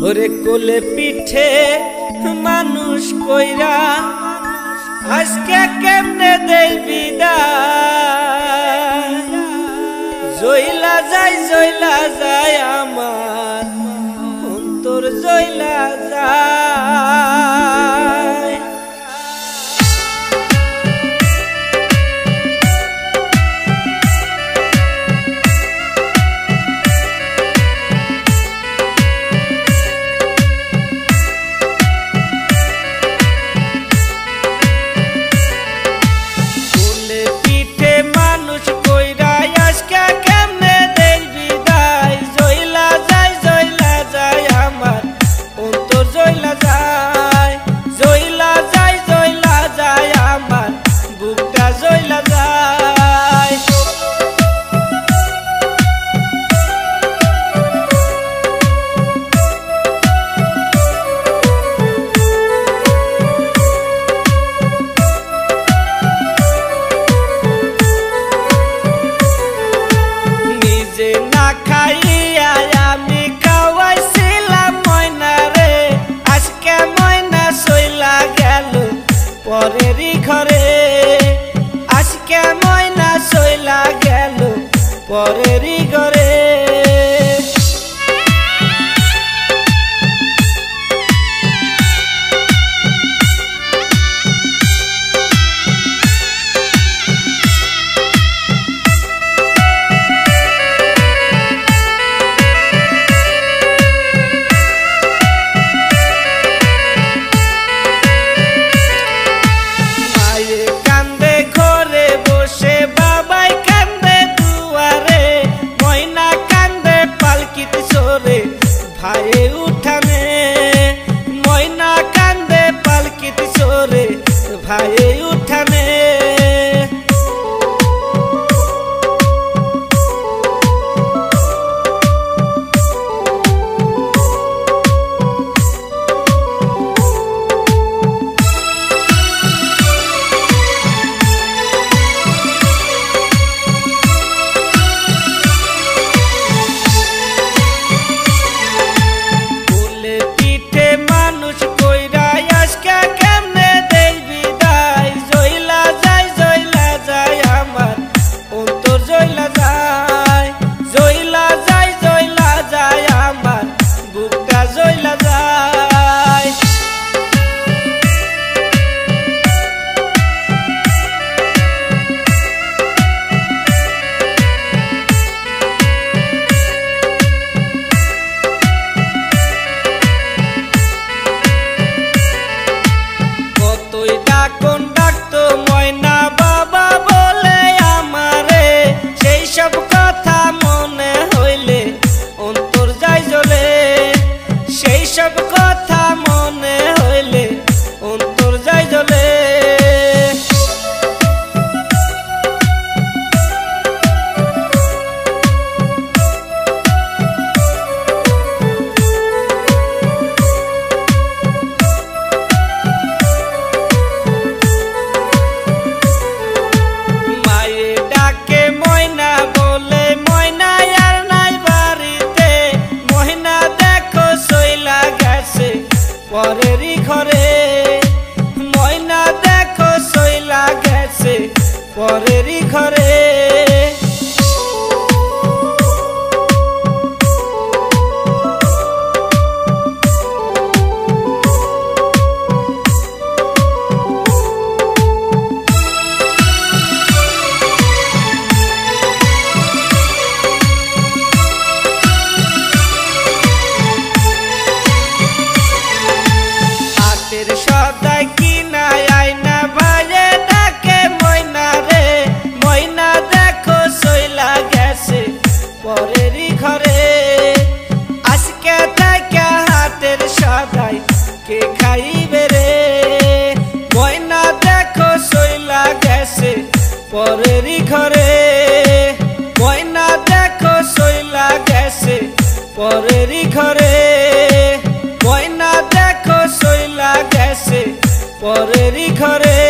ওরে কোলে পিঠে মানুষ কইরা আজকে কেমনে দেই বিদায়। জইলা যায় আমার অন্তর জইলা যায়। পরেরই ঘরে আজকে ময়না চইলা গেল পরেরই ঘরে। ভাইয়ে উঠানে ময়না কান্দে পালকিত চোরে ভাইয়ে উঠানে। পরেরই ঘরে ময়না দেখো চইলা গেছে পরেরই ঘরে। সদাই কিনা আয়না ভাইয়ে ডাকে ময়না রে ময়না দেখো চইলা গেছে পরেরই ঘরে। আজকে থেকে হাতের সদাই কে খাইবে রে ময়না দেখো চইলা গেছে পরেরই ঘরে। ময়না দেখো চইলা গেছে পরেরই ঘরে। ময়না দেখো চইলা গেছে পরেরই ঘরে।